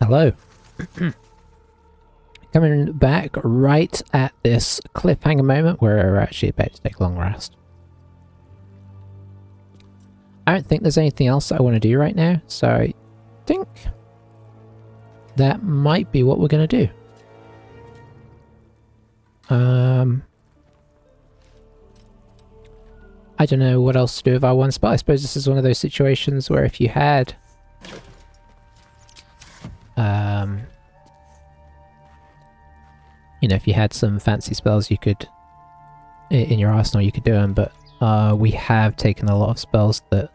Hello. Coming back right at this cliffhanger moment where we're actually about to take a long rest. I don't think there's anything else I want to do right now, so I think that might be what we're going to do. I don't know what else to do with our one spot. I suppose this is one of those situations where if you had you know, if you had some fancy spells you could, in your arsenal, you could do them, but we have taken a lot of spells that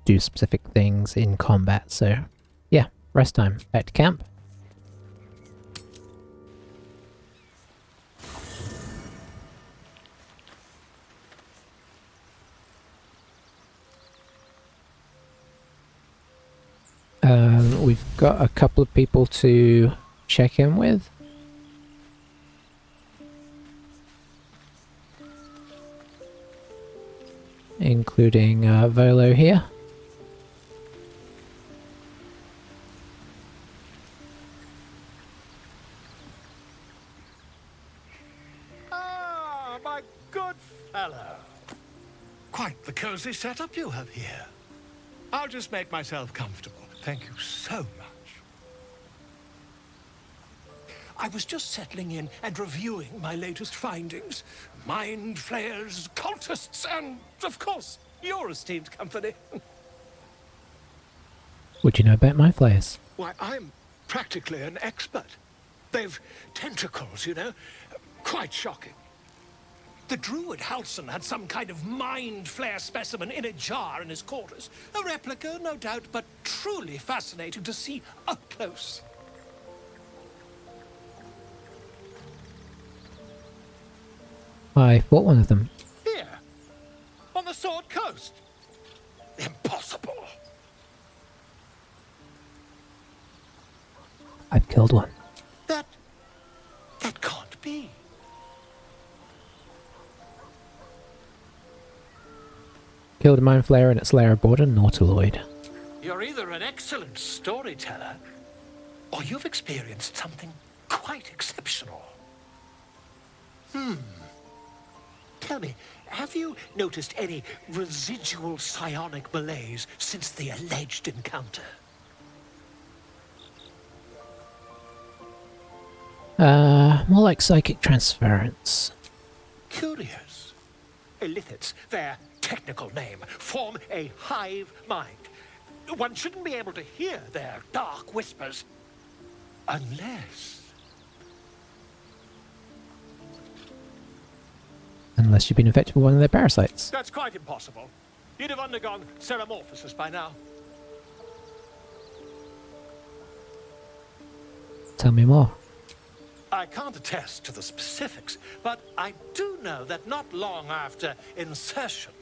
do specific things in combat, so yeah, rest time. Back to camp. We've got a couple of people to check in with. Including Volo here. Ah, my good fellow. Quite the cozy setup you have here. I'll just make myself comfortable. Thank you so much. I was just settling in and reviewing my latest findings. Mind flayers, cultists, and, of course, your esteemed company. What do you know about my flayers? Why, I'm practically an expert. They've tentacles, you know? Quite shocking. The druid Halson had some kind of mind flare specimen in a jar in his quarters. A replica, no doubt, but truly fascinating to see up close. I fought one of them. Here, on the Sword Coast. Impossible. I've killed one. That can't be. Killed a mind flayer and its lair aboard a nautiloid. You're either an excellent storyteller, or you've experienced something quite exceptional. Tell me, have you noticed any residual psionic malaise since the alleged encounter? More like psychic transference. Curious. Illithits, their technical name, form a hive mind. One shouldn't be able to hear their dark whispers unless... Unless you've been infected with one of their parasites. That's quite impossible. You'd have undergone ceramorphosis by now. Tell me more. I can't attest to the specifics, but I do know that not long after insertion,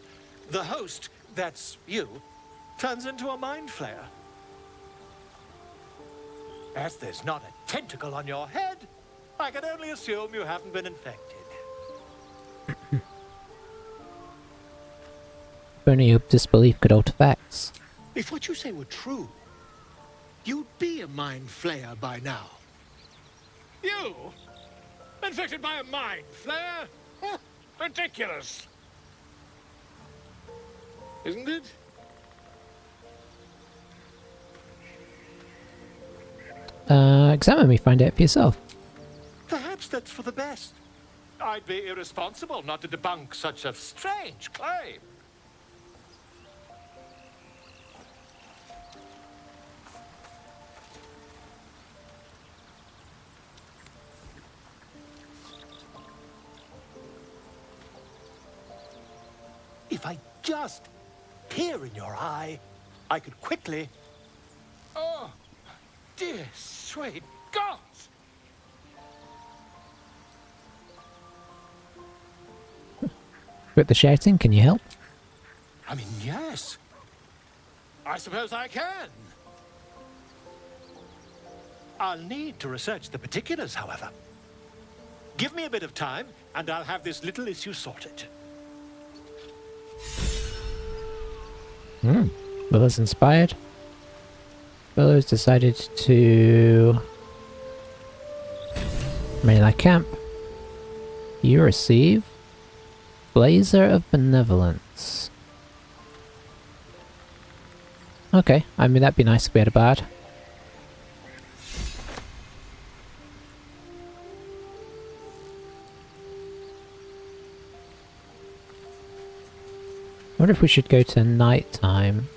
the host, that's you, turns into a mind flayer. As there's not a tentacle on your head, I can only assume you haven't been infected. If only your disbelief could alter facts. If what you say were true, you'd be a mind flayer by now. You? Infected by a mind flayer? Huh, ridiculous. Isn't it? Examine me, find out for yourself. Perhaps that's for the best. I'd be irresponsible not to debunk such a strange claim. If I just peer in your eye, I could quickly... Oh, dear sweet gods! With the shouting, can you help? I mean, yes. I suppose I can. I'll need to research the particulars, however. Give me a bit of time, and I'll have this little issue sorted. Well, that's inspired. Bellow's decided to melee camp. You receive Blazer of Benevolence. Okay, I mean that'd be nice if we had a bard. I wonder if we should go to nighttime.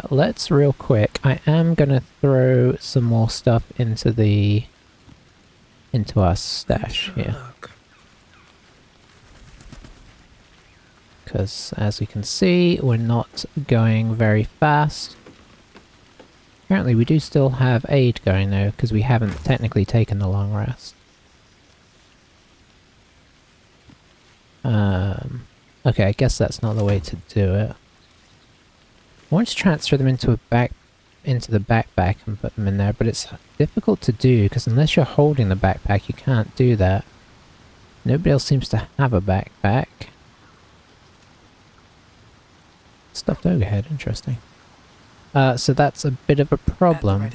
Let's real quick. I am gonna throw some more stuff into our stash here. Because as we can see, we're not going very fast. Apparently we do still have aid going though, because we haven't technically taken the long rest. Okay, I guess that's not the way to do it. I want to transfer them into the backpack and put them in there, but it's difficult to do because unless you're holding the backpack, you can't do that. Nobody else seems to have a backpack. Stuffed overhead, interesting. So that's a bit of a problem.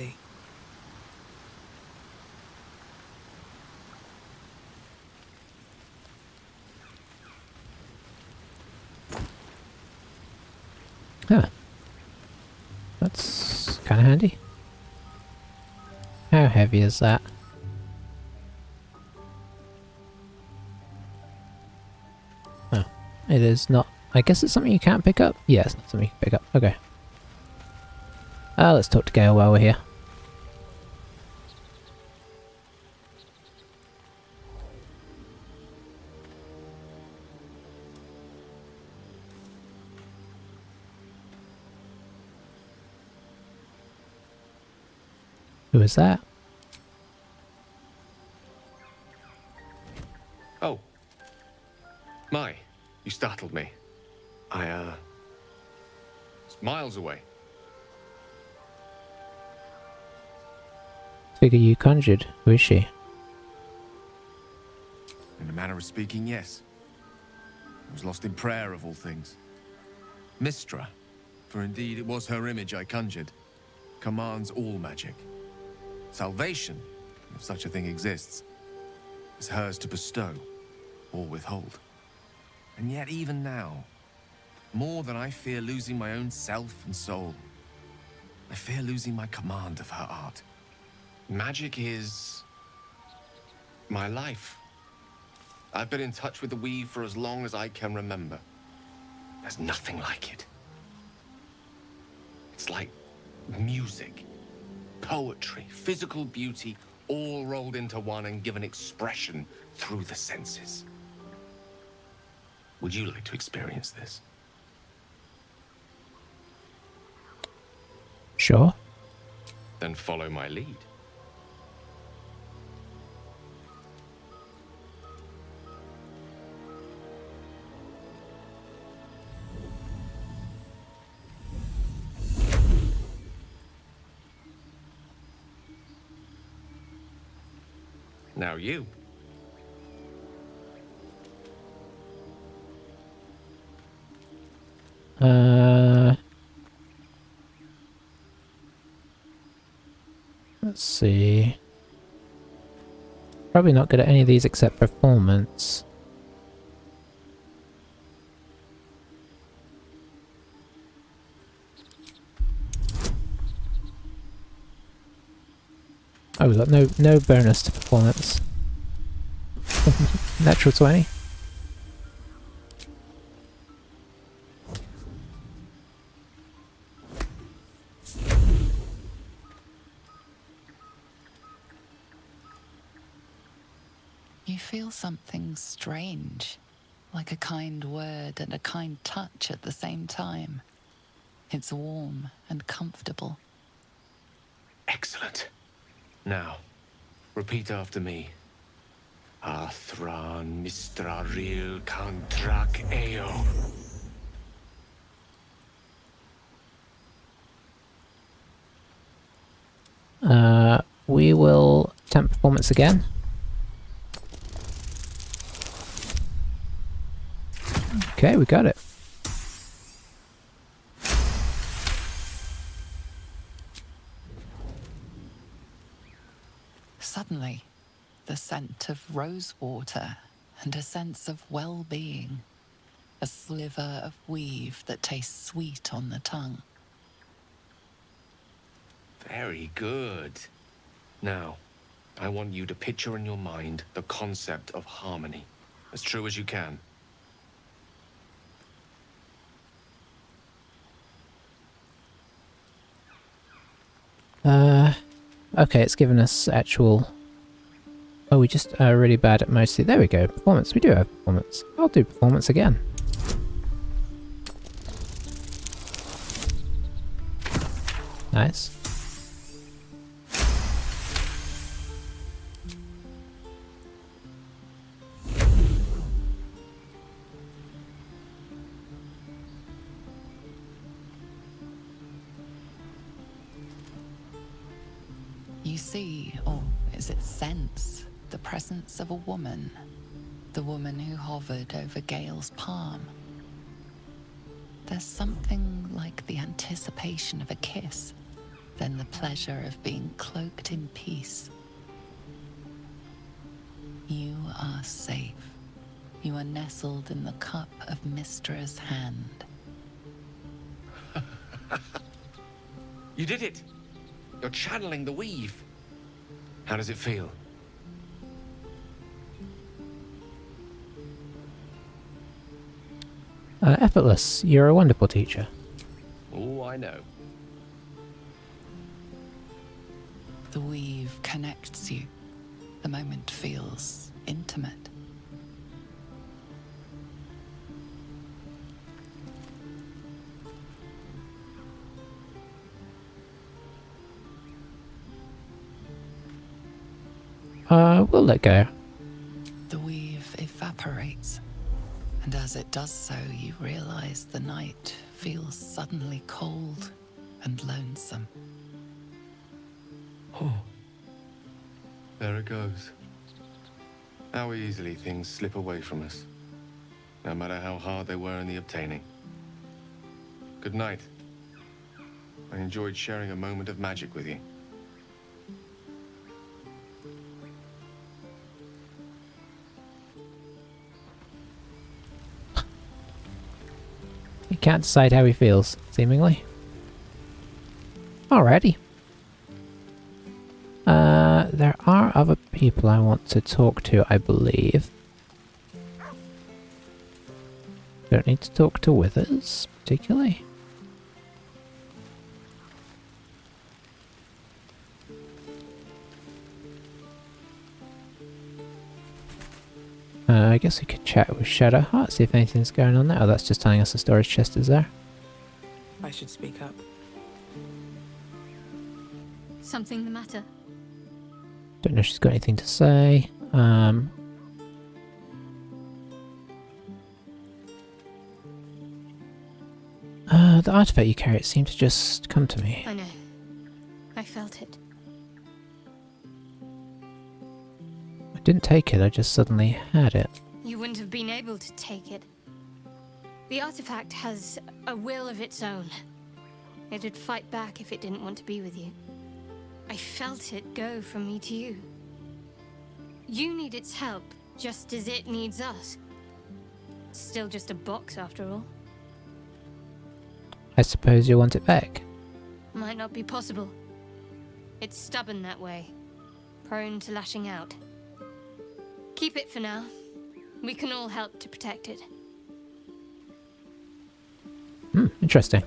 Huh. That's kind of handy. How heavy is that? Oh, it is not. I guess it's something you can't pick up? Yeah, it's not something you can pick up. Okay. Let's talk to Gale while we're here. Who is that? Oh. My, you startled me. It's miles away. Figure you conjured. Who is she? In a manner of speaking, yes. I was lost in prayer of all things. Mistra, for indeed it was her image I conjured, commands all magic. Salvation, if such a thing exists, is hers to bestow or withhold. And yet even now, more than I fear losing my own self and soul, I fear losing my command of her art. Magic is my life. I've been in touch with the weave for as long as I can remember. There's nothing like it. It's like music, poetry, physical beauty, all rolled into one and given expression through the senses. Would you like to experience this? Sure. Then follow my lead. Now you. Let's see. Probably not good at any of these except performance. Oh, we've got no bonus to performance. Natural 20. You feel something strange, like a kind word and a kind touch at the same time. It's warm and comfortable. Excellent. Now, repeat after me. Athran Mistraril Kantrak Eo. We will attempt performance again. Okay, we got it. Suddenly, the scent of rose water and a sense of well-being. A sliver of weave that tastes sweet on the tongue. Very good. Now, I want you to picture in your mind the concept of harmony, as true as you can. Okay, it's given us actual... Oh, we just are really bad at mostly... There we go, performance. We do have performance. I'll do performance again. Nice. You see, or is it sense, the presence of a woman. The woman who hovered over Gale's palm. There's something like the anticipation of a kiss, then the pleasure of being cloaked in peace. You are safe. You are nestled in the cup of Mystra's hand. You did it! You're channeling the weave. How does it feel? Effortless. You're a wonderful teacher. Oh, I know. The weave connects you. The moment feels intimate. We'll let go. The weave evaporates, and as it does so, you realize the night feels suddenly cold and lonesome. Oh. There it goes. How easily things slip away from us, no matter how hard they were in the obtaining. Good night. I enjoyed sharing a moment of magic with you. He can't decide how he feels, seemingly. Alrighty. There are other people I want to talk to, I believe. Don't need to talk to Withers, particularly. I guess we could chat with Shadowheart, see if anything's going on there. Oh, that's just telling us the storage chest is there. I should speak up. Something the matter? Don't know if she's got anything to say. The artifact you carry, it seemed to just come to me. I know. I felt it. I didn't take it, I just suddenly had it. You wouldn't have been able to take it. The artifact has a will of its own. It'd fight back if it didn't want to be with you. I felt it go from me to you. You need its help, just as it needs us. It's still just a box, after all. I suppose you want it back. Might not be possible. It's stubborn that way. Prone to lashing out. Keep it for now. We can all help to protect it. Interesting.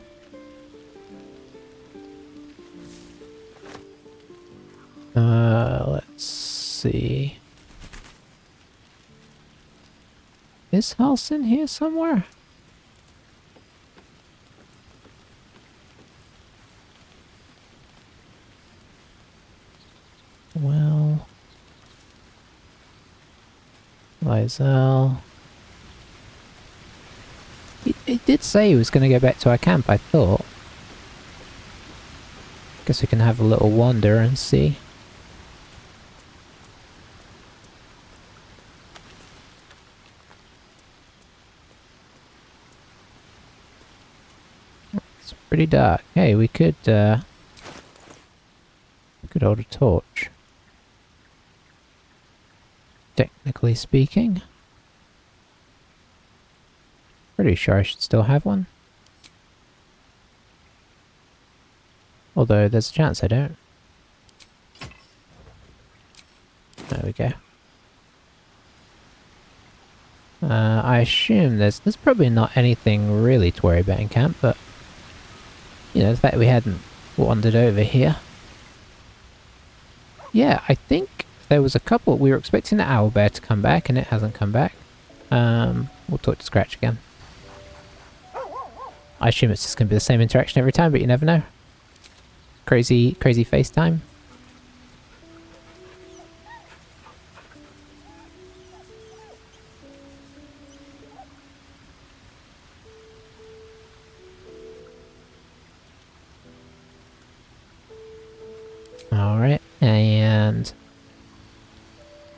Let's see. Is Halsin here somewhere? Well... Lysel... He did say he was going to go back to our camp, I thought. Guess we can have a little wander and see. It's pretty dark. Hey, we could hold a torch. Technically speaking. Pretty sure I should still have one. Although there's a chance I don't. There we go. I assume there's probably not anything really to worry about in camp, but you know, the fact that we hadn't wandered over here. Yeah, I think there was a couple. We were expecting the owlbear to come back, and it hasn't come back. We'll talk to Scratch again. I assume it's just going to be the same interaction every time, but you never know. Crazy FaceTime. Alright, and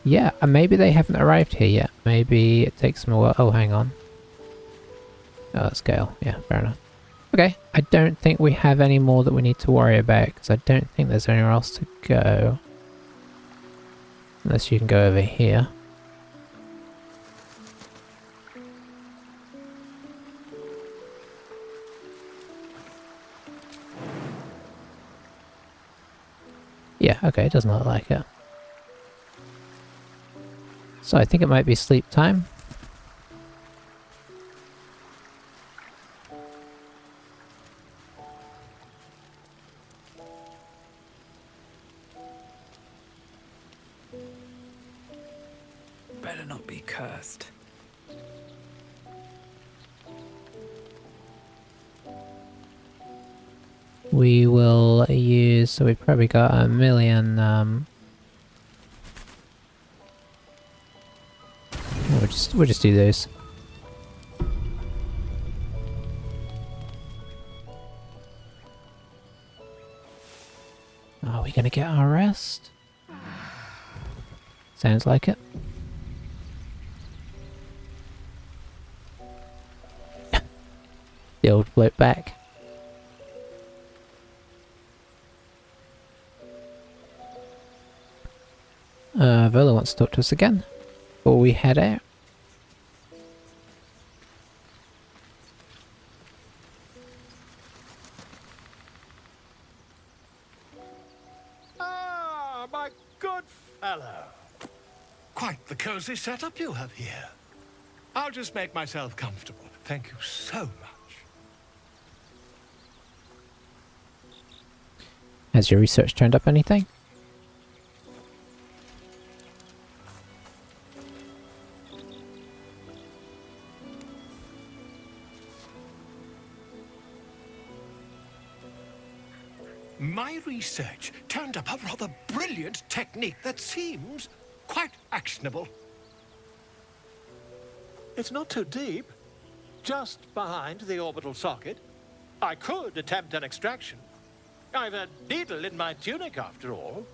yeah, maybe they haven't arrived here yet. Maybe it takes them a while. Oh, hang on. Oh, that's Gale. Yeah, fair enough. Okay, I don't think we have any more that we need to worry about, because I don't think there's anywhere else to go. Unless you can go over here. Yeah, okay, it doesn't look like it. So I think it might be sleep time. Better not be cursed. We will use, so we've probably got a million, we'll just do those. Are we gonna get our rest? Sounds like it. The old float back. Vola wants to talk to us again before we head out. Ah, my good fellow. Quite the cozy setup you have here. I'll just make myself comfortable. Thank you so much. Has your research turned up anything? My research turned up a rather brilliant technique that seems quite actionable. It's not too deep, just behind the orbital socket. I could attempt an extraction. I've a needle in my tunic, after all.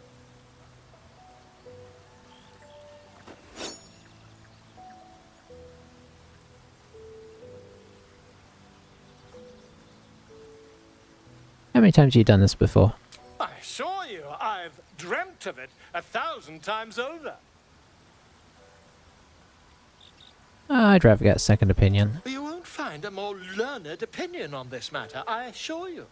How many times have you done this before? I assure you, I've dreamt of it 1,000 times over. I'd rather get a second opinion. You won't find a more learned opinion on this matter, I assure you.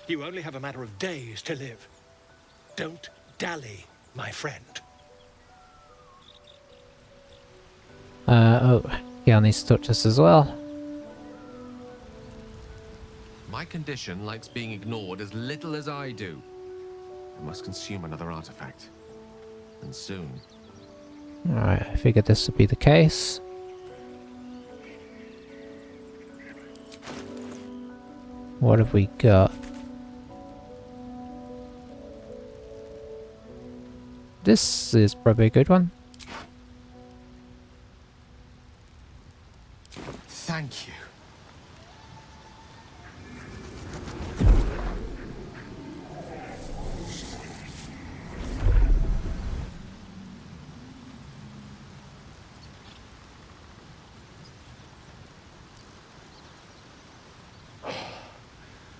You only have a matter of days to live. Don't dally, my friend. Oh, Gail needs to talk to us as well. My condition likes being ignored as little as I do. I must consume another artifact. And soon. Alright, I figured this would be the case. What have we got? This is probably a good one. Thank you.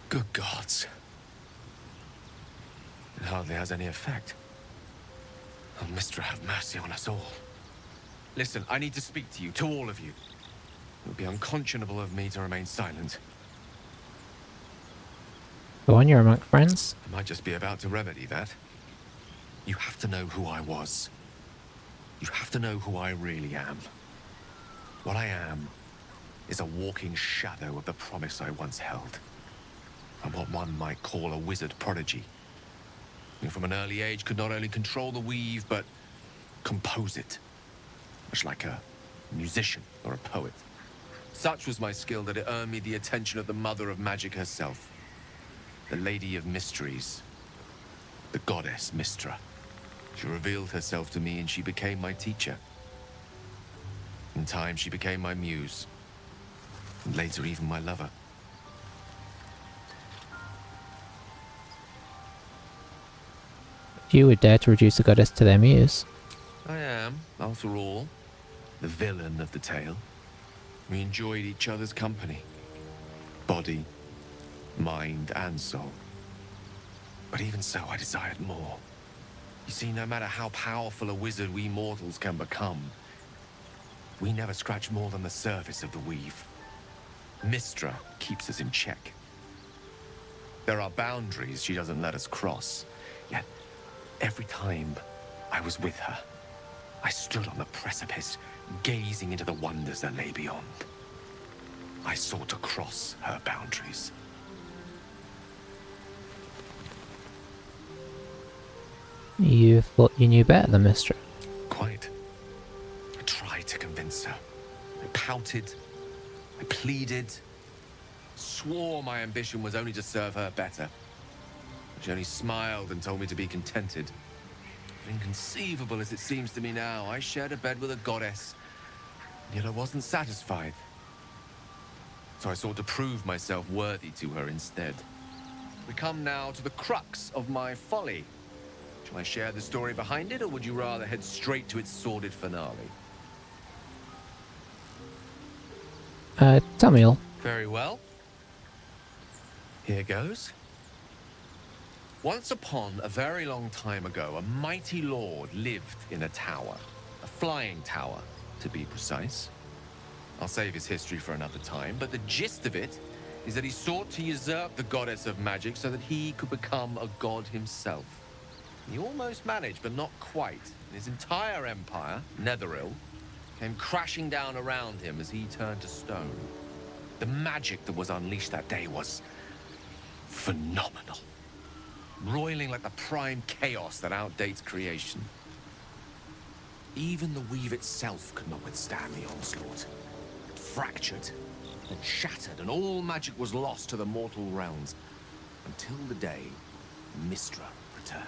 Good gods. It hardly has any effect. Oh, Mistra, have mercy on us all. Listen, I need to speak to you, to all of you. It would be unconscionable of me to remain silent. Go on, you're among friends. I might just be about to remedy that. You have to know who I was. You have to know who I really am. What I am is a walking shadow of the promise I once held. I'm what one might call a wizard prodigy. Who from an early age could not only control the weave, but compose it. Much like a musician or a poet. Such was my skill that it earned me the attention of the mother of magic herself. The Lady of Mysteries. The goddess Mistra. She revealed herself to me and she became my teacher. In time, she became my muse. And later, even my lover. You would dare to reduce the goddess to their muse. I am, after all, the villain of the tale. We enjoyed each other's company. Body, mind, and soul. But even so, I desired more. You see, no matter how powerful a wizard we mortals can become, we never scratch more than the surface of the weave. Mistra keeps us in check. There are boundaries she doesn't let us cross, yet every time I was with her, I stood on the precipice, gazing into the wonders that lay beyond. I sought to cross her boundaries. You thought you knew better than Mistra. Quite. I tried to convince her. I pouted. I pleaded. Swore my ambition was only to serve her better. She only smiled and told me to be contented. Inconceivable as it seems to me now, I shared a bed with a goddess, yet I wasn't satisfied. So I sought to prove myself worthy to her instead. We come now to the crux of my folly. Shall I share the story behind it, or would you rather head straight to its sordid finale? Tell me all. Very well. Here goes. Once upon a very long time ago, a mighty lord lived in a tower. A flying tower, to be precise. I'll save his history for another time, but the gist of it is that he sought to usurp the goddess of magic so that he could become a god himself. He almost managed, but not quite. His entire empire, Netheril, came crashing down around him as he turned to stone. The magic that was unleashed that day was phenomenal. Roiling like the prime chaos that outdates creation. Even the weave itself could not withstand the onslaught. It fractured and shattered, and all magic was lost to the mortal realms. Until the day Mistra returned.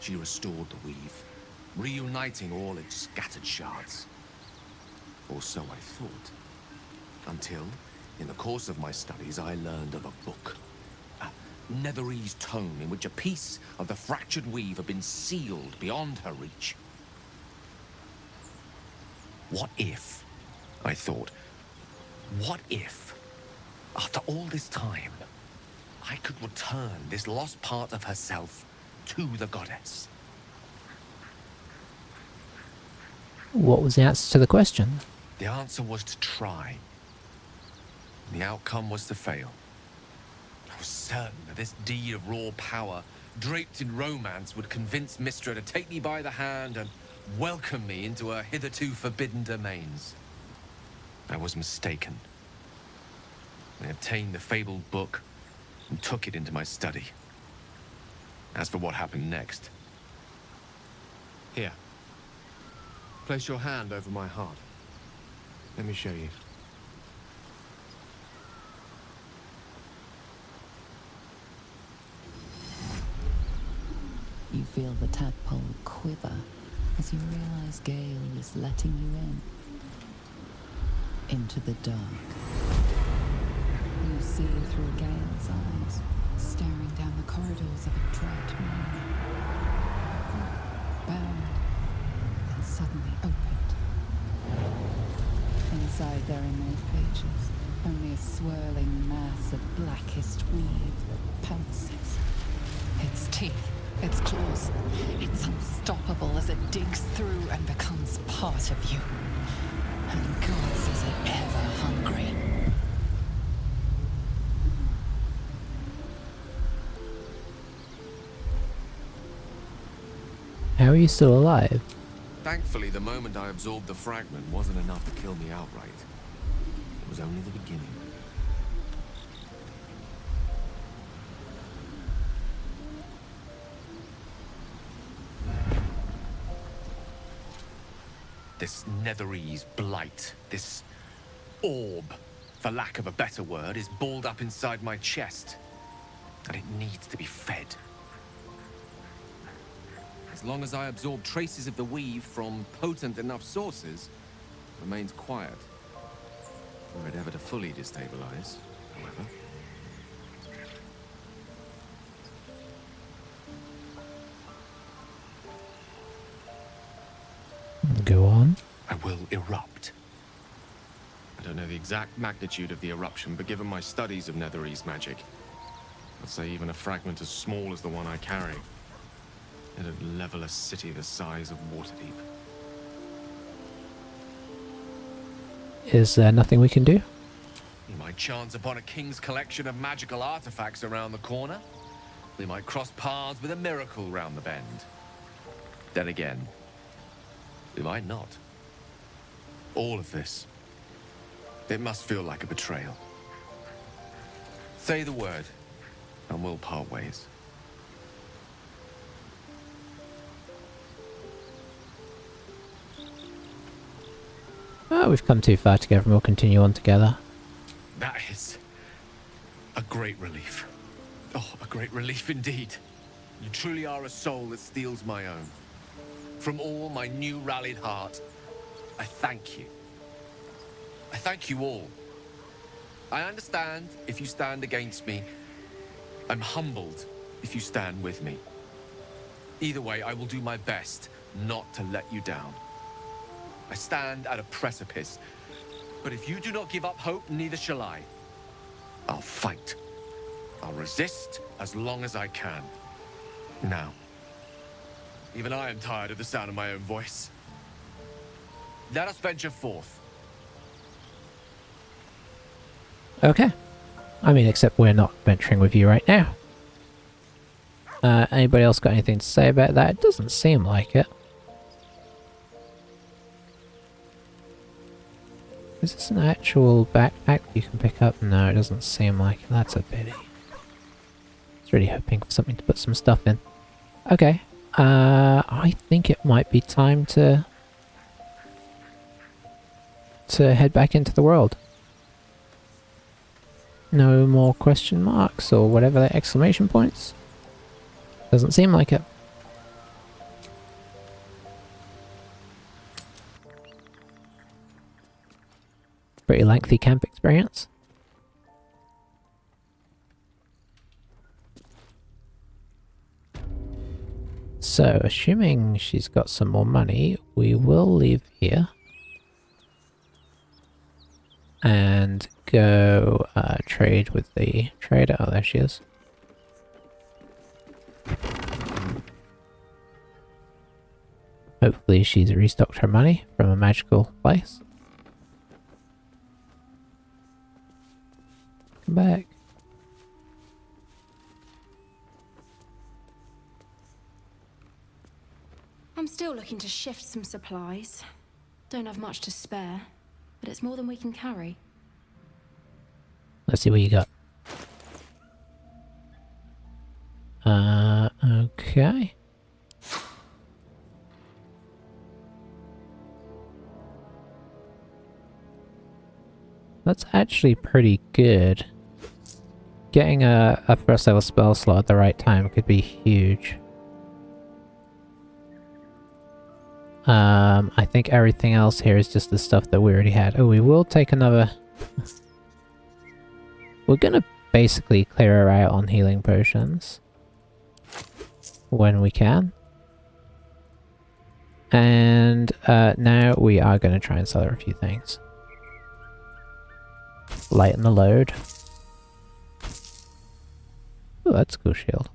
She restored the weave, reuniting all its scattered shards. Or so I thought. Until, in the course of my studies, I learned of a book. A Netherese tome in which a piece of the fractured weave had been sealed beyond her reach. What if, I thought, what if, after all this time, I could return this lost part of herself to the goddess? What was the answer to the question? The answer was to try. The outcome was to fail. I was certain that this deed of raw power, draped in romance, would convince Mistra to take me by the hand and welcome me into her hitherto forbidden domains. I was mistaken. I obtained the fabled book and took it into my study. As for what happened next... Here. Place your hand over my heart. Let me show you. You feel the tadpole quiver as you realize Gale is letting you in. into the dark. You see through Gale's eyes, staring down the corridors of a dread memory. Bound, and suddenly opened. Inside there are no pages, only a swirling mass of blackest weave that pounces. Its teeth, its claws, it's unstoppable as it digs through and becomes part of you. And God says it ever hungry. How are you still alive? Thankfully, the moment I absorbed the fragment wasn't enough to kill me outright. It was only the beginning. This Netherese blight, this orb, for lack of a better word, is balled up inside my chest. And it needs to be fed. As long as I absorb traces of the weave from potent enough sources, it remains quiet. Were it ever to fully destabilize, however. Go on. I will erupt. I don't know the exact magnitude of the eruption, but given my studies of Netherese magic, I'd say even a fragment as small as the one I carry, it'd level a city the size of Waterdeep. Is there nothing we can do? We might chance upon a king's collection of magical artifacts around the corner. We might cross paths with a miracle round the bend. Then again, we might not. All of this, it must feel like a betrayal. Say the word, and we'll part ways. Oh, we've come too far together and we'll continue on together. That is a great relief. Oh, a great relief indeed. You truly are a soul that steals my own. From all my new rallied heart, I thank you. I thank you all. I understand if you stand against me. I'm humbled if you stand with me. Either way, I will do my best not to let you down. I stand at a precipice, but if you do not give up hope, neither shall I. I'll fight. I'll resist as long as I can. Now, even I am tired of the sound of my own voice. Let us venture forth. Okay. I mean, except we're not venturing with you right now. Anybody else got anything to say about that? It doesn't seem like it. Is this an actual backpack you can pick up? No, it doesn't seem like it. That's a pity. I was really hoping for something to put some stuff in. Okay. I think it might be time to head back into the world. No more question marks or whatever the exclamation points? Doesn't seem like it. Pretty lengthy camp experience. So, assuming she's got some more money, we will leave here and go trade with the trader. Oh, there she is. Hopefully she's restocked her money from a magical place. Come back. I'm still looking to shift some supplies. Don't have much to spare, but it's more than we can carry. Let's see what you got. Okay. That's actually pretty good. Getting a first level spell slot at the right time could be huge. I think everything else here is just the stuff that we already had. Oh, we will take another... We're gonna basically clear her out on healing potions. When we can. And now we are going to try and sell her a few things. Lighten the load. Oh, that's a cool shield.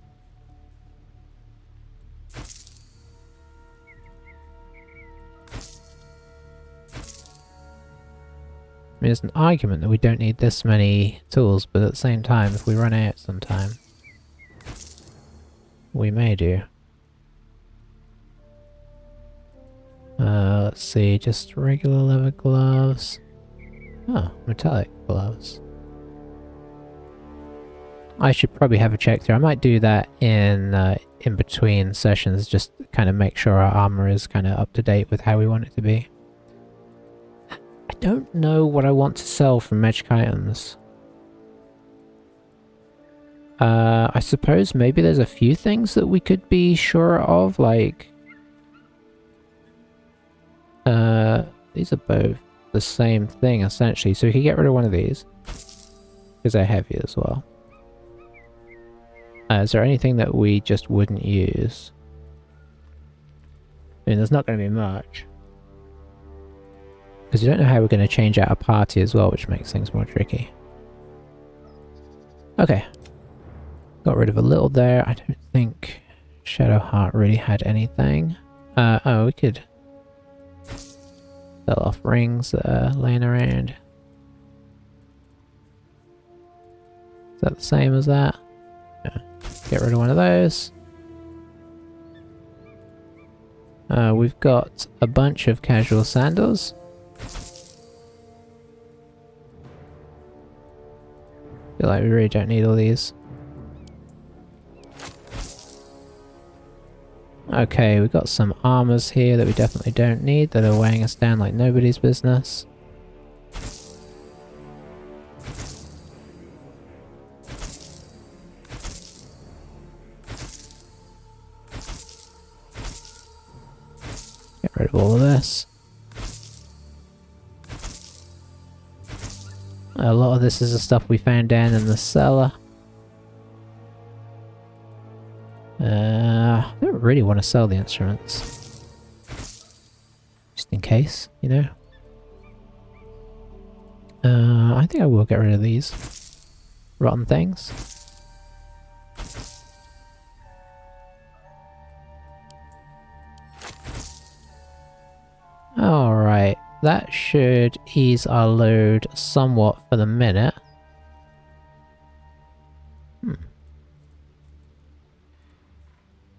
I mean, there's an argument that we don't need this many tools, but at the same time, if we run out sometime, we may do. Let's see, just regular leather gloves. Oh, metallic gloves. I should probably have a check through. I might do that in between sessions, just kind of make sure our armor is kind of up to date with how we want it to be. I don't know what I want to sell from magic items. I suppose maybe there's a few things that we could be sure of, like... these are both the same thing, essentially. So we could get rid of one of these. Because they're heavy as well. Is there anything that we just wouldn't use? I mean, there's not going to be much. Because you don't know how we're going to change out a party as well, which makes things more tricky. Okay. Got rid of a little there. I don't think Shadowheart really had anything. Oh, we could sell off rings that are laying around. Is that the same as that? Yeah. Get rid of one of those. We've got a bunch of casual sandals. Feel like we really don't need all these. Okay, we've got some armors here that we definitely don't need, that are weighing us down like nobody's business. Get rid of all of this. A lot of this is the stuff we found down in the cellar. I don't really want to sell the instruments. Just in case, you know. I think I will get rid of these rotten things. Alright, that should ease our load somewhat for the minute.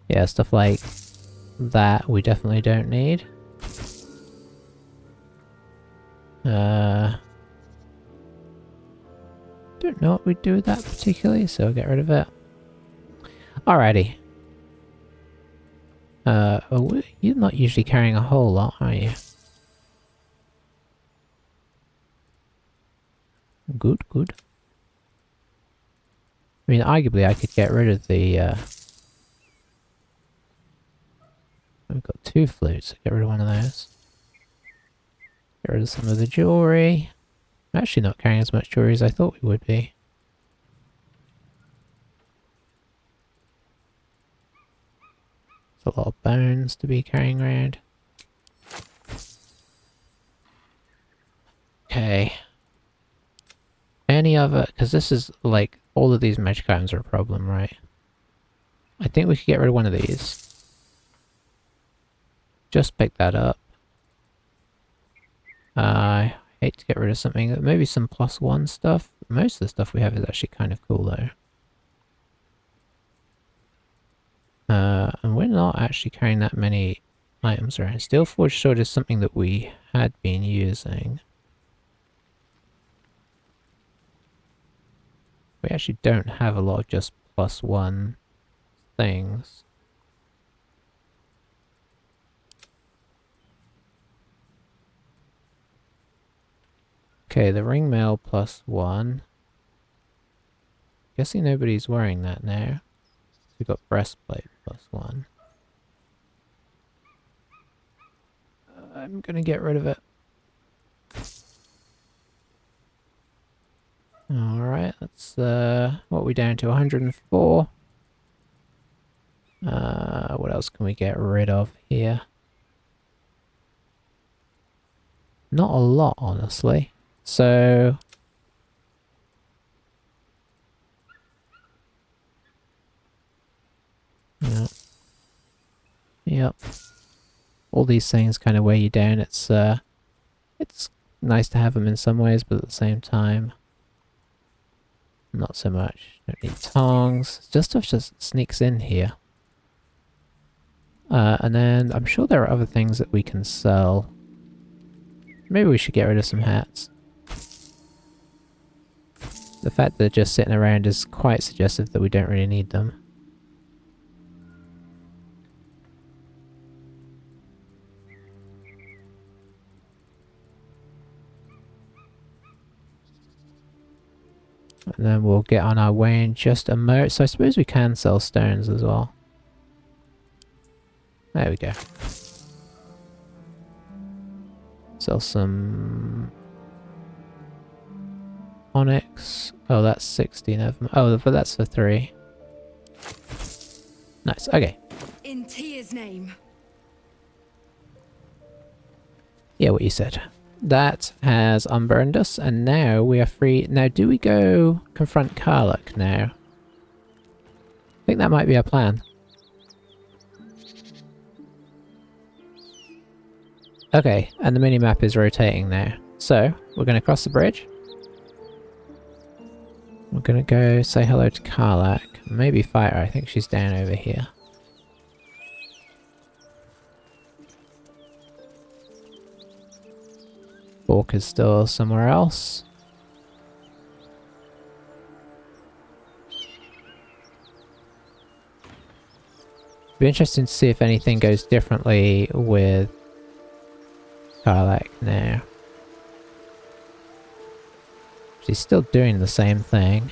Yeah, stuff like that we definitely don't need. Don't know what we'd do with that particularly, so I'll get rid of it. Alrighty. You're not usually carrying a whole lot, are you? Good, good. I mean, arguably I could get rid of the, we've got 2 flutes, so get rid of one of those. Get rid of some of the jewellery. I'm actually not carrying as much jewellery as I thought we would be. It's a lot of bones to be carrying around. Okay. Any other... because this is like... all of these magic items are a problem, right? I think we could get rid of one of these. Just pick that up. I hate to get rid of something, maybe some +1 stuff. Most of the stuff we have is actually kind of cool though. And we're not actually carrying that many items around. Steelforged sword is something that we had been using. We actually don't have a lot of just +1 things. Okay, the ring mail +1. Guessing nobody's wearing that now. We've got breastplate +1. I'm gonna get rid of it. Alright, that's what are we down to? 104. What else can we get rid of here? Not a lot, honestly. So yeah. Yep. All these things kind of weigh you down. It's nice to have them in some ways, but at the same time, not so much. Don't need tongs. Stuff just sneaks in here. And then I'm sure there are other things that we can sell. Maybe we should get rid of some hats. The fact that they're just sitting around is quite suggestive that we don't really need them. And then we'll get on our way in just a moment. So I suppose we can sell stones as well. There we go. Sell some onyx. Oh, that's 16 of them. Oh, but that's for 3. Nice. Okay. In Tia's name. Yeah, what you said. That has unburned us, and now we are free. Now, do we go confront Karlach now? I think that might be our plan. Okay, and the minimap is rotating now. So, we're going to cross the bridge. We're going to go say hello to Karlach. Maybe fight her. I think she's down over here. Bork is still somewhere else. Be interesting to see if anything goes differently with Karlach now. She's still doing the same thing.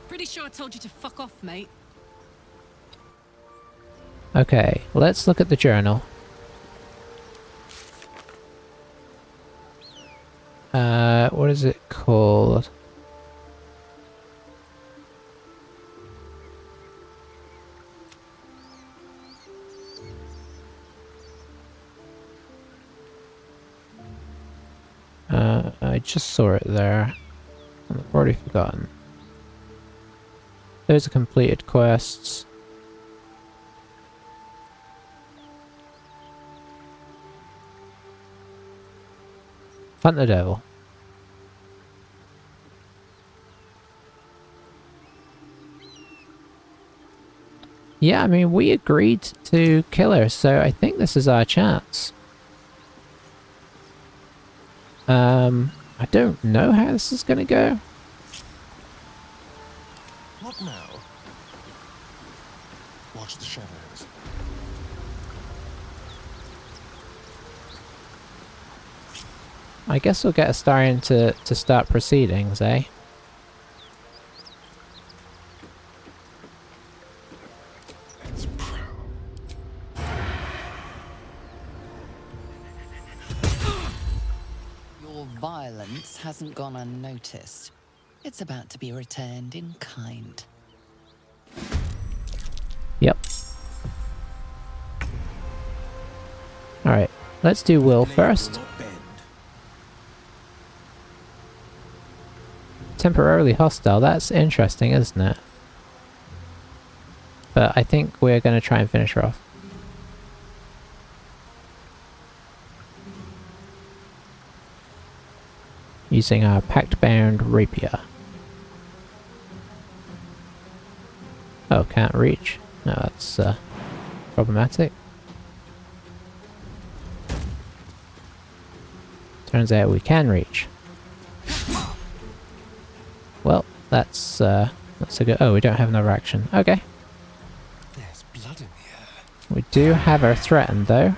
Pretty sure I told you to fuck off, mate. Okay, let's look at the journal. What is it called? I just saw it there. I've already forgotten. Those are completed quests. Hunt the devil. Yeah, I mean, we agreed to kill her, so I think this is our chance. I don't know how this is gonna go. What now? Watch the shadows. I guess we'll get Astarion to start proceedings, eh? Your violence hasn't gone unnoticed. It's about to be returned in kind. Yep. Alright, let's do Will first. Temporarily hostile, that's interesting, isn't it? But I think we're going to try and finish her off. Using our pact-bound rapier. Oh, can't reach. No, that's problematic. Turns out we can reach. Well, that's a good... Oh, we don't have another action. Okay. There's blood in the air. We do have her threatened, though.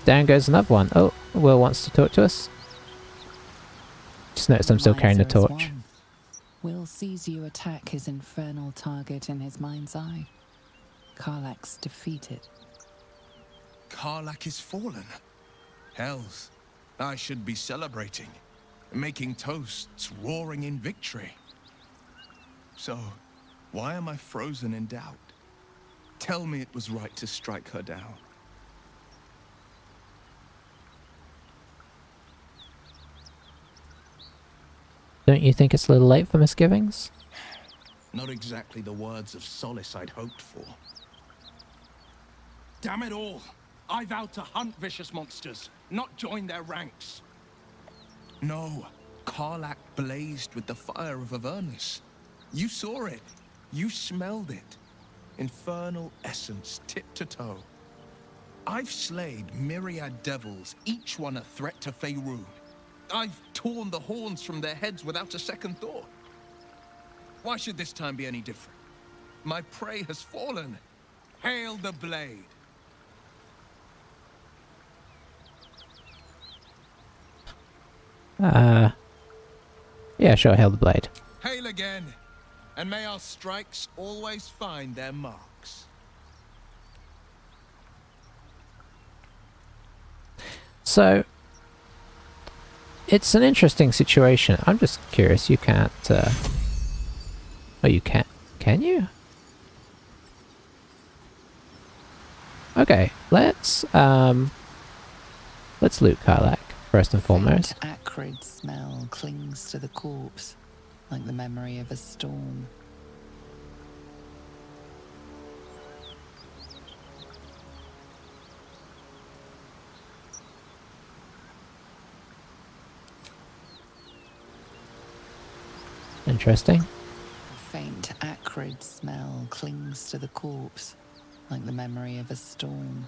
Down goes another one. Oh, Will wants to talk to us. noticed I'm still carrying the Wiser as torch. one. Will sees you attack his infernal target in his mind's eye. Karlach's defeated. Karlach is fallen. Hells, I should be celebrating, making toasts, roaring in victory. So, why am I frozen in doubt? Tell me it was right to strike her down. Don't you think it's a little late for misgivings? Not exactly the words of solace I'd hoped for. Damn it all! I vowed to hunt vicious monsters, not join their ranks. No, Karlach blazed with the fire of Avernus. You saw it. You smelled it. Infernal essence, tip to toe. I've slayed myriad devils, each one a threat to Faerûn. I've torn the horns from their heads without a second thought. Why should this time be any different? My prey has fallen. Hail the blade. Yeah, sure, hail the blade. Hail again, and may our strikes always find their marks. So, it's an interesting situation. I'm just curious, you can't, oh, you can't, can you? Okay, let's loot Karlach, first and foremost. Faint, acrid smell clings to the corpse, like the memory of a storm. Interesting. Faint, acrid smell clings to the corpse, like the memory of a storm.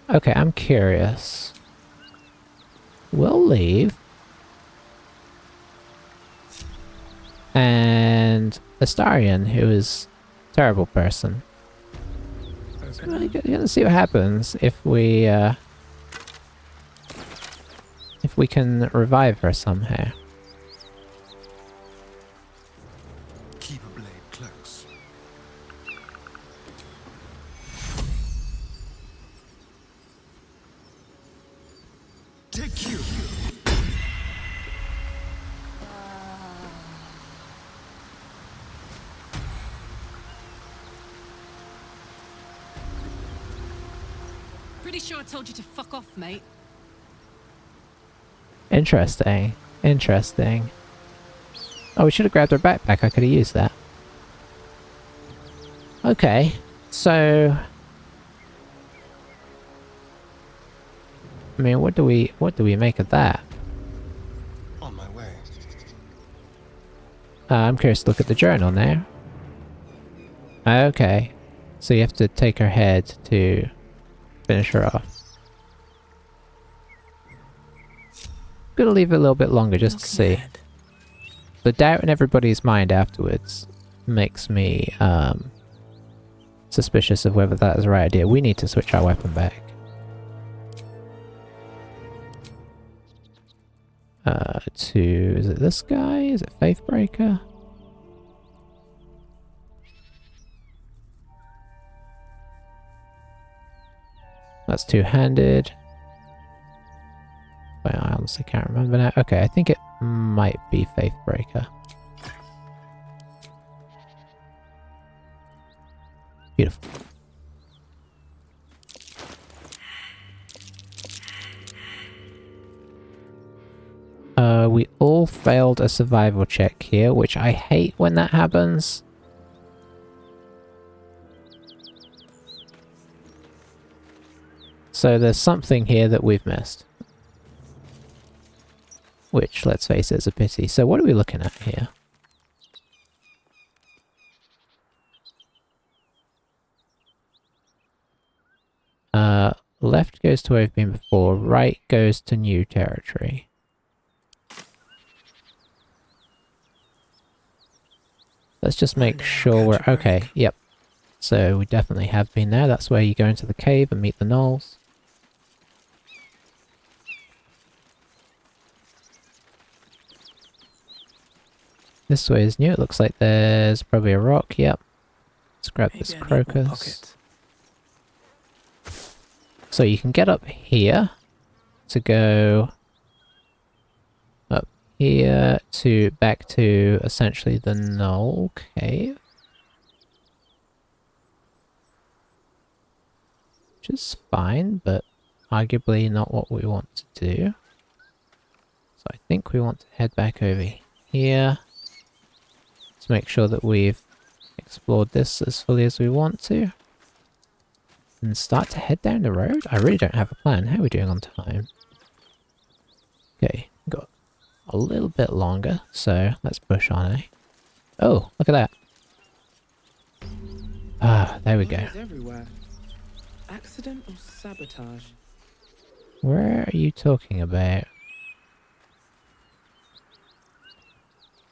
Okay, I'm curious. We'll leave. And Astarion, who is a terrible person. We're gonna see what happens if we can revive her somehow. Keep a blade close. Take you. Pretty sure I told you to fuck off, mate. Interesting. Interesting. Oh, we should have grabbed her backpack. I could have used that. Okay, so I mean, what do we make of that? On my way. I'm curious to look at the journal now. Okay, so you have to take her head to finish her off. Gonna leave it a little bit longer just to see. The doubt in everybody's mind afterwards makes me suspicious of whether that is the right idea. We need to switch our weapon back. Is it this guy? Is it Faithbreaker? That's two-handed. Well, I honestly can't remember now. Okay, I think it might be Faithbreaker. Beautiful. We all failed a survival check here, which I hate when that happens. So there's something here that we've missed. Which, let's face it, is a pity. So what are we looking at here? Left goes to where we've been before, right goes to new territory. Let's just make sure we're okay. Yep. So we definitely have been there. That's where you go into the cave and meet the gnolls. This way is new. It looks like there's probably a rock. Yep. Let's grab Maybe this I need more crocus. pockets. So you can get up here to go up here to back to essentially the Knoll Cave. Which is fine, but arguably not what we want to do. So I think we want to head back over here to make sure that we've explored this as fully as we want to. And start to head down the road? I really don't have a plan. How are we doing on time? Okay, got a little bit longer, so let's push on, eh? Oh, look at that. Ah, there we go. Bodies everywhere. Accident or sabotage? Where are you talking about?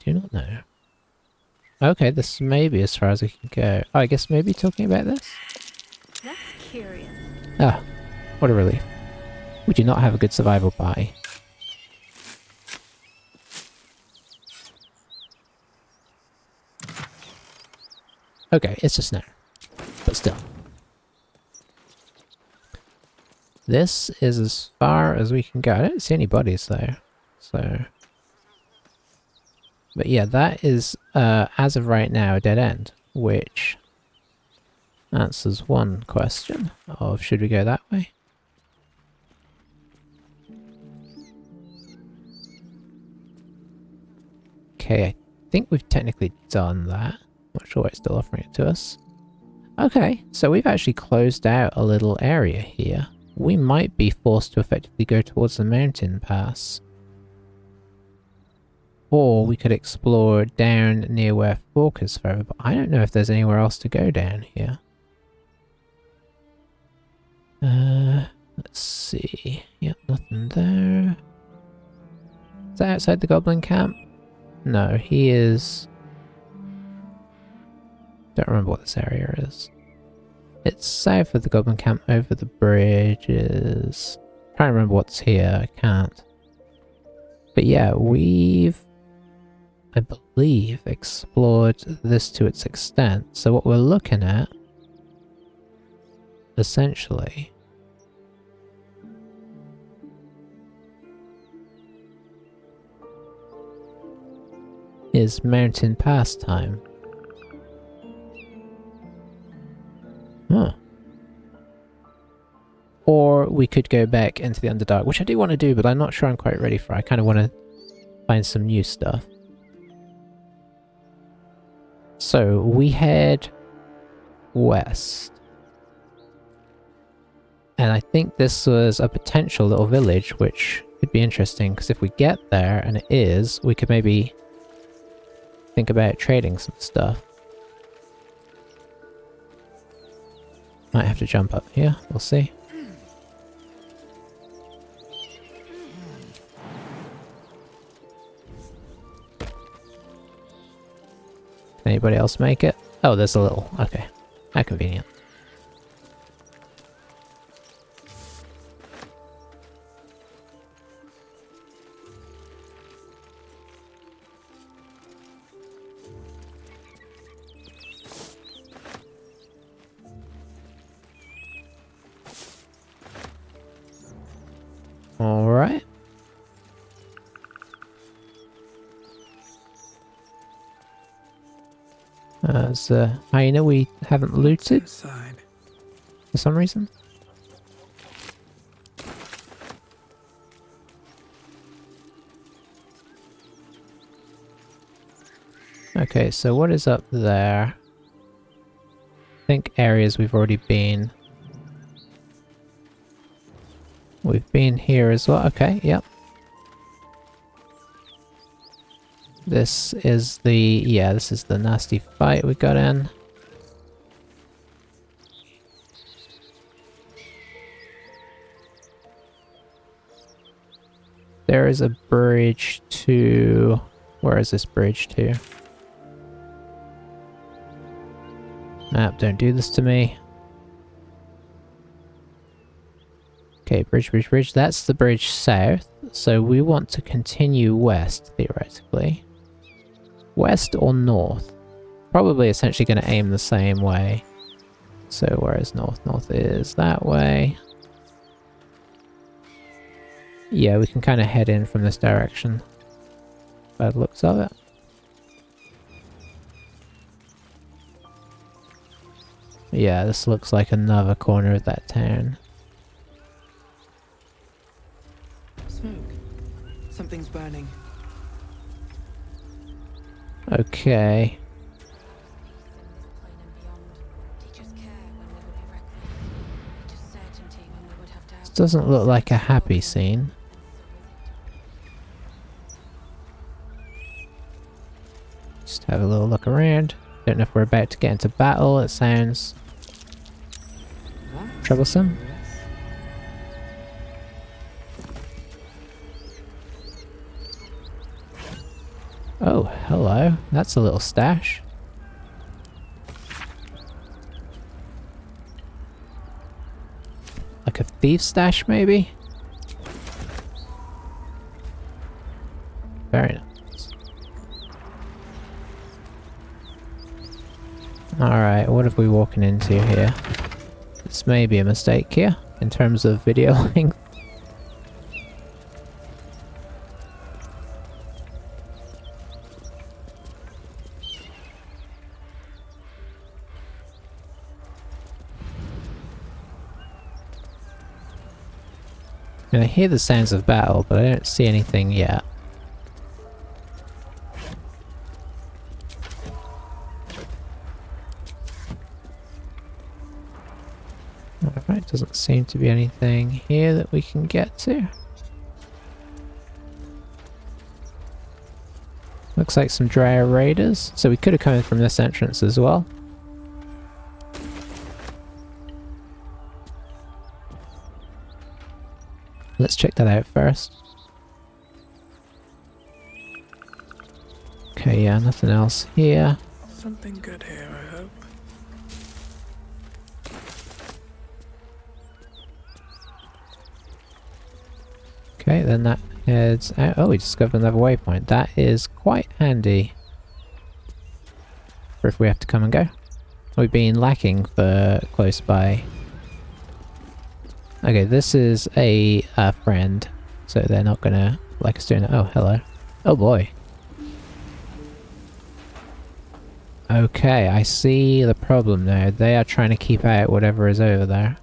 Do not know. Okay, this may be as far as we can go. Oh, I guess maybe talking about this? That's curious. Ah, what a relief. We do not have a good survival party. Okay, it's just now. But still. This is as far as we can go. I don't see any bodies though. So... But yeah, that is, as of right now, a dead end. Which answers one question of should we go that way? Okay, I think we've technically done that. Not sure why it's still offering it to us. Okay, so we've actually closed out a little area here. We might be forced to effectively go towards the mountain pass. Or we could explore down near where Fork is further, but I don't know if there's anywhere else to go down here. Let's see. Yep, nothing there. Is that outside the goblin camp? No, he is... Don't remember what this area is. It's south of the goblin camp over the bridges. Trying to remember what's here, I can't. But yeah, we've, I believe, explored this to its extent. So what we're looking at, essentially, is mountain pass time. Huh. Or we could go back into the Underdark, which I do want to do, but I'm not sure I'm quite ready for. I kind of want to find some new stuff. So we head west. And I think this was a potential little village, which could be interesting, because if we get there, and it is, we could maybe think about trading some stuff. Might have to jump up here, we'll see. Can anybody else make it? Oh, there's a little, okay. How convenient. Alright. There's a hyena we haven't looted for some reason. Okay, so what is up there? I think areas we've already been. We've been here as well. Okay, yep. This is the... yeah, this is the nasty fight we got in. There is a bridge to... where is this bridge to? Map, don't do this to me. Okay, bridge, bridge, bridge. That's the bridge south. So we want to continue west, theoretically. West or north? Probably essentially going to aim the same way. So where is north? North is that way. Yeah, we can kind of head in from this direction. By the looks of it. Yeah, this looks like another corner of that town. Smoke. Something's burning. Okay. This doesn't look like a happy scene. Just have a little look around. Don't know if we're about to get into battle. It sounds troublesome. Oh, hello. That's a little stash. Like a thief stash, maybe? Very nice. Alright, what are we walking into here? This may be a mistake here, in terms of video length. And I hear the sounds of battle, but I don't see anything yet. Alright, doesn't seem to be anything here that we can get to. Looks like some Drow raiders, so we could have come in from this entrance as well. Let's check that out first. Okay, yeah, nothing else here. Something good here, I hope. Okay, then that heads out. Oh, we discovered another waypoint. That is quite handy for if we have to come and go. We've been lacking for close by. Okay, this is a friend, so they're not gonna like us doing it. Oh, hello. Oh boy. Okay, I see the problem now. They are trying to keep out whatever is over there.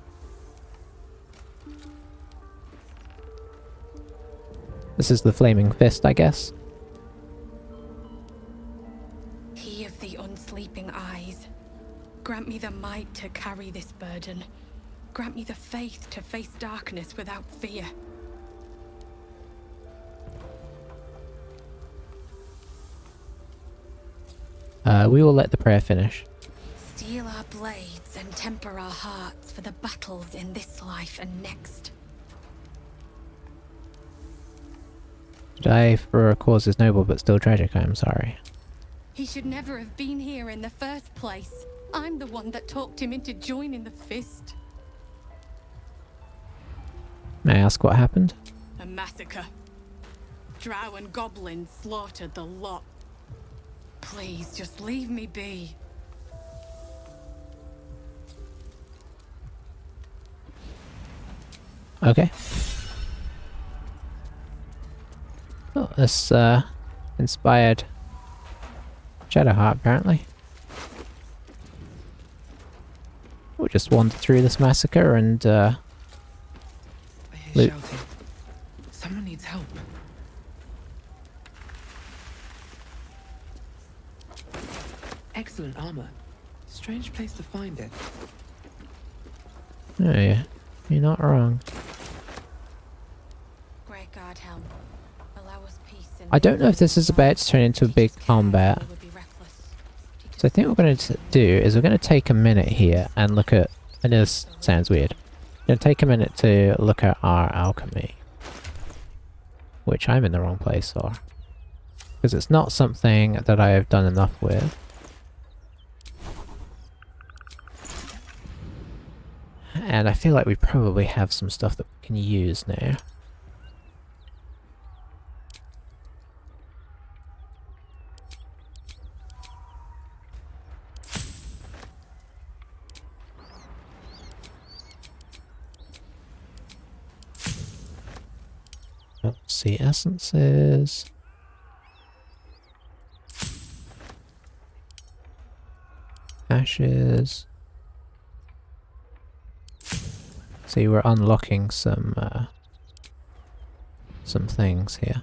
This is the Flaming Fist, I guess. He of the unsleeping eyes, grant me the might to carry this burden. Grant me the faith to face darkness without fear. We will let the prayer finish. Steel our blades and temper our hearts for the battles in this life and next. Die for a cause is noble but still tragic, I am sorry. He should never have been here in the first place. I'm the one that talked him into joining the Fist. May I ask what happened? A massacre. Drow and goblins slaughtered the lot. Please, just leave me be. Okay. Oh, this inspired Shadowheart apparently. We'll just wander through this massacre and I hear loot. shouting. Someone needs help. Excellent armor. Strange place to find it. Oh yeah, you're not wrong. Great God help. Allow us peace in I don't know if this is about to turn into a big combat. So I think what we're going to do is we're going to take a minute here and look at... I know this sounds weird. We're going to take a minute to look at our alchemy. Which I'm in the wrong place for. Because it's not something that I have done enough with. And I feel like we probably have some stuff that we can use now. see, essences. Ashes. See, we're unlocking some things here.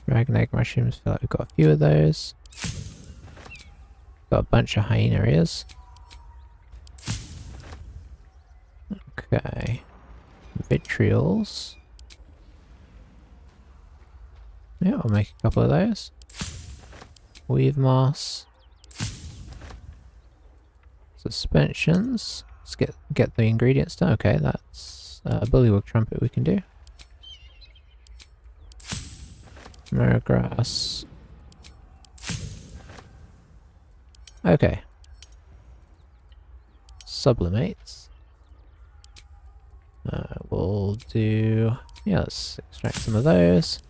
Dragon egg mushrooms, feel like we've got a few of those. Got a bunch of hyena ears. Okay. Vitriols. Yeah, I'll make a couple of those. Weave moss. Suspensions. Let's get the ingredients done. Okay, that's a bullywug trumpet we can do. Mergrass. Okay. Sublimates. We'll do... yeah, let's extract some of those.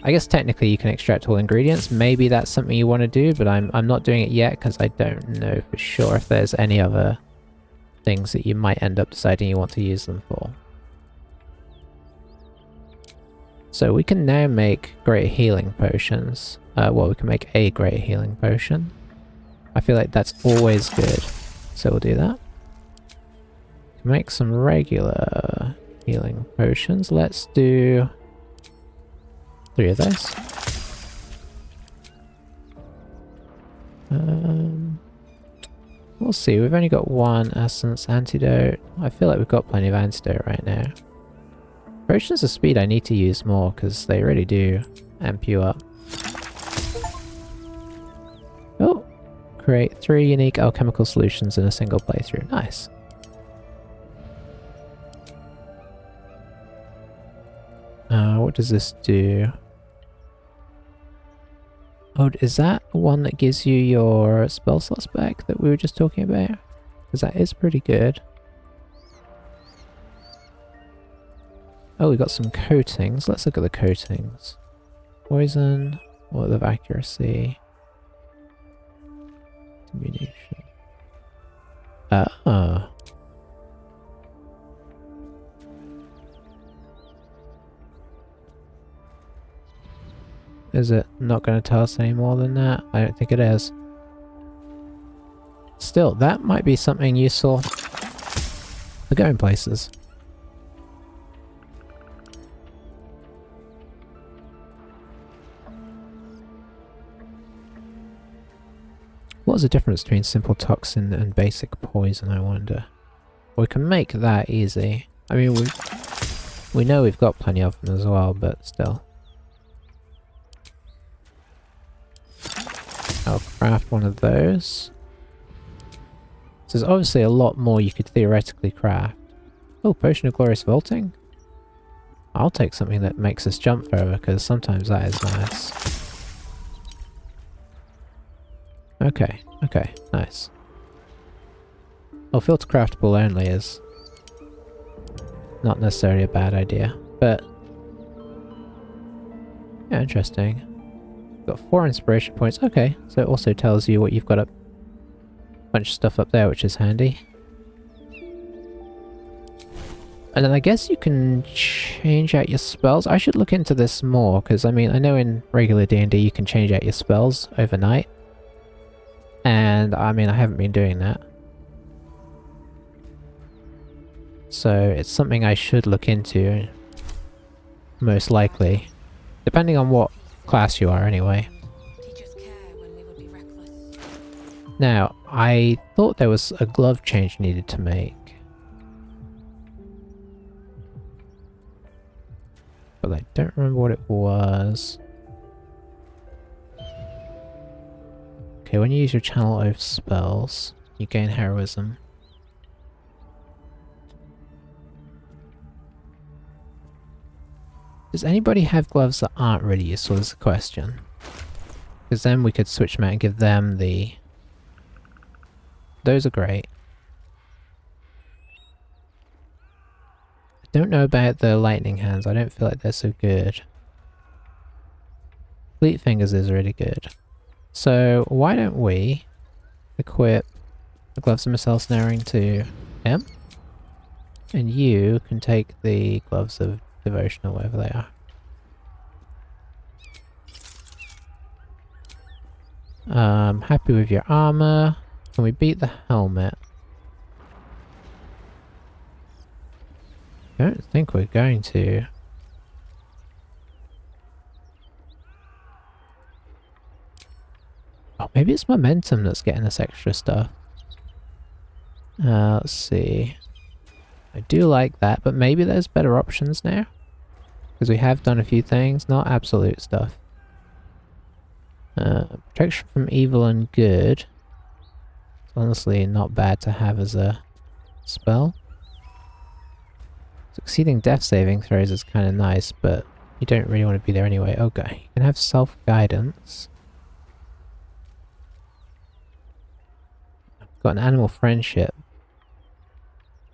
I guess technically you can extract all ingredients. Maybe that's something you want to do, but I'm not doing it yet because I don't know for sure if there's any other things that you might end up deciding you want to use them for. So we can now make great healing potions. Well, we can make a great healing potion. I feel like that's always good. So we'll do that. Make some regular healing potions. Let's do 3 of those. We'll see. We've only got 1 essence antidote. I feel like we've got plenty of antidote right now. Potions of speed I need to use more because they really do amp you up. Oh! Create 3 unique alchemical solutions in a single playthrough. Nice. What does this do? Oh, is that one that gives you your spell slots back that we were just talking about? Because that is pretty good. Oh, we got some coatings. Let's look at the coatings. Poison, what of accuracy? Diminution. Is it not going to tell us any more than that? I don't think it is. Still, that might be something useful for going places. What's the difference between simple toxin and basic poison, I wonder? We can make that easy. I mean, we know we've got plenty of them as well, but still. I'll craft one of those. So there's obviously a lot more you could theoretically craft. Oh, Potion of Glorious Vaulting? I'll take something that makes us jump further, because sometimes that is nice. Okay, nice. Oh, filter craftable only is not necessarily a bad idea, but yeah, interesting. Got 4 inspiration points. Okay, so it also tells you what you've got a bunch of stuff up there, which is handy. And then I guess you can change out your spells. I should look into this more, because I mean, I know in regular D&D you can change out your spells overnight. And I mean, I haven't been doing that. So it's something I should look into, most likely. Depending on what class you are, anyway. Now, I thought there was a glove change needed to make. But I don't remember what it was. Okay, when you use your Channel Oath spells, you gain heroism. Does anybody have gloves that aren't really useful is the question. Because then we could switch them out and give them the... Those are great. I don't know about the lightning hands. I don't feel like they're so good. Fleet Fingers is really good. So why don't we equip the gloves of missile snaring to him. And you can take the gloves of devotion or whatever they are. Happy with your armor. Can we beat the helmet? I don't think we're going to. Oh, maybe it's momentum that's getting us extra stuff. Let's see. I do like that, but maybe there's better options now. Because we have done a few things, not absolute stuff. Protection from evil and good. It's honestly not bad to have as a spell. Succeeding death saving throws is kind of nice, but you don't really want to be there anyway. Okay, you can have self-guidance. Got an animal friendship,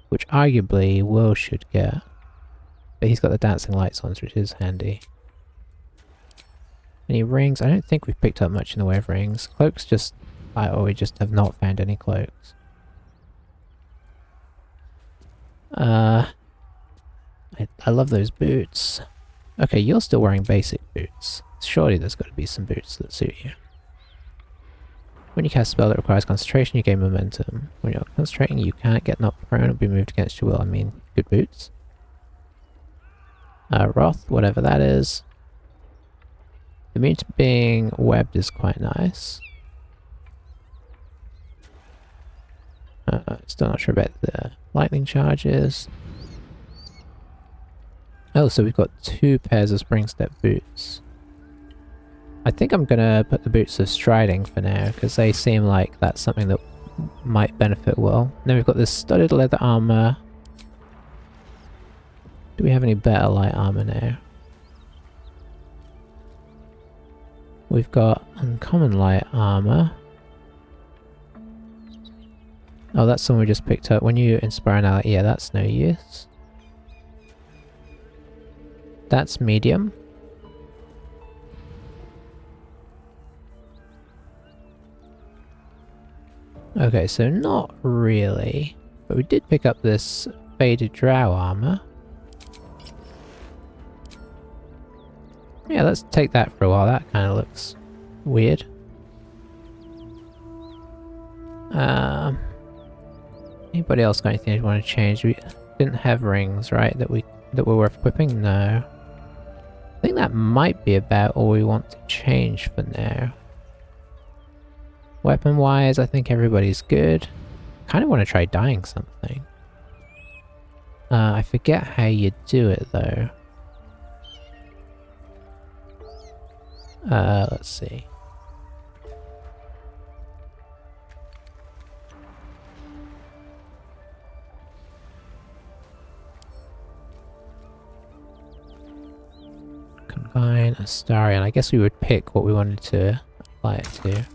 which arguably Will should get. But he's got the dancing lights on, which is handy. Any rings? I don't think we've picked up much in the way of rings. Cloaks just... or we just have not found any cloaks. I love those boots. Okay, you're still wearing basic boots. Surely there's got to be some boots that suit you. When you cast a spell that requires concentration, you gain momentum. When you're concentrating, you can't get knocked prone or be moved against your will. I mean, good boots. Wrath, whatever that is. Immune to being webbed is quite nice. Still not sure about the lightning charges. Oh, so we've got 2 pairs of spring step boots. I think I'm gonna put the boots of striding for now, because they seem like that's something that might benefit Will. And then we've got this studded leather armor. Do we have any better light armor now? We've got uncommon light armor. Oh, that's the one we just picked up. When you inspire an ally, yeah, that's no use. That's medium. Okay, so not really. But we did pick up this faded drow armor. Yeah, let's take that for a while. That kind of looks weird. Anybody else got anything they want to change? We didn't have rings, right? That were worth equipping? No. I think that might be about all we want to change for now. Weapon-wise, I think everybody's good. Kind of want to try dyeing something. I forget how you do it, though. Let's see. Combine Astarion. I guess we would pick what we wanted to apply it to.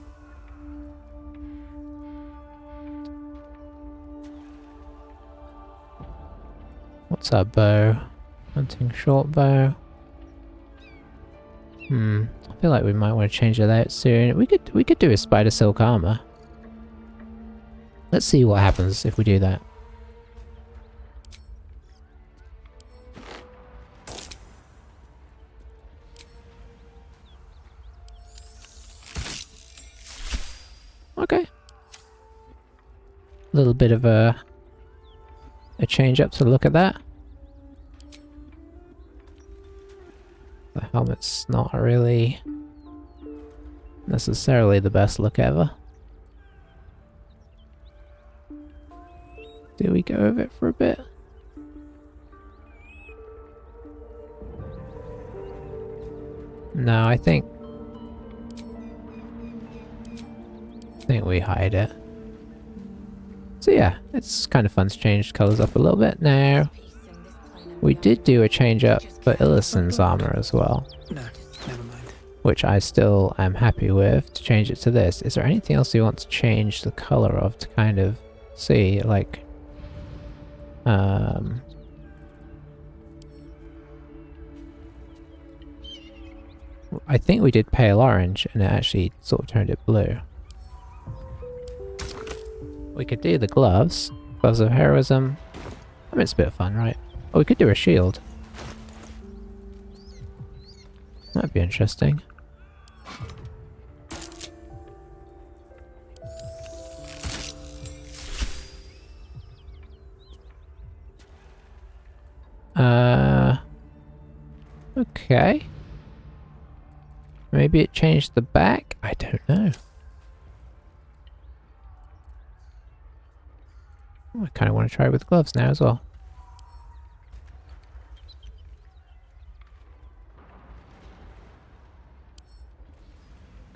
What's our bow? Hunting short bow. I feel like we might want to change that out soon. We could do a spider silk armor. Let's see what happens if we do that. Okay. A little bit of a change up to look at that. The helmet's not really necessarily the best look ever. Do we go over it for a bit? No, I think we hide it. So yeah, it's kind of fun to change colours up a little bit. Now, we did do a change up for Illisen's armour as well. No, never mind. Which I still am happy with, to change it to this. Is there anything else you want to change the colour of to kind of see, like... I think we did pale orange and it actually sort of turned it blue. We could do the gloves. Gloves of heroism. I mean, it's a bit of fun, right? Or we could do a shield. That'd be interesting. Okay. Maybe it changed the back? I don't know. I kind of want to try it with gloves now as well.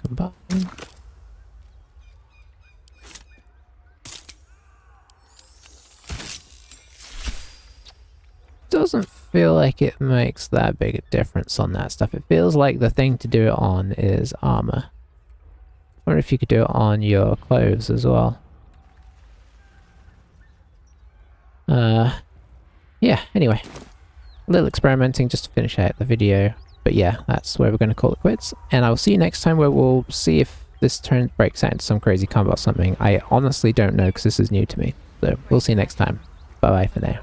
Combine. Doesn't feel like it makes that big a difference on that stuff. It feels like the thing to do it on is armor. I wonder if you could do it on your clothes as well. Yeah, anyway. A little experimenting just to finish out the video. But yeah, that's where we're going to call it quits. And I will see you next time where we'll see if this turn breaks out into some crazy combat or something. I honestly don't know because this is new to me. So we'll see you next time. Bye bye for now.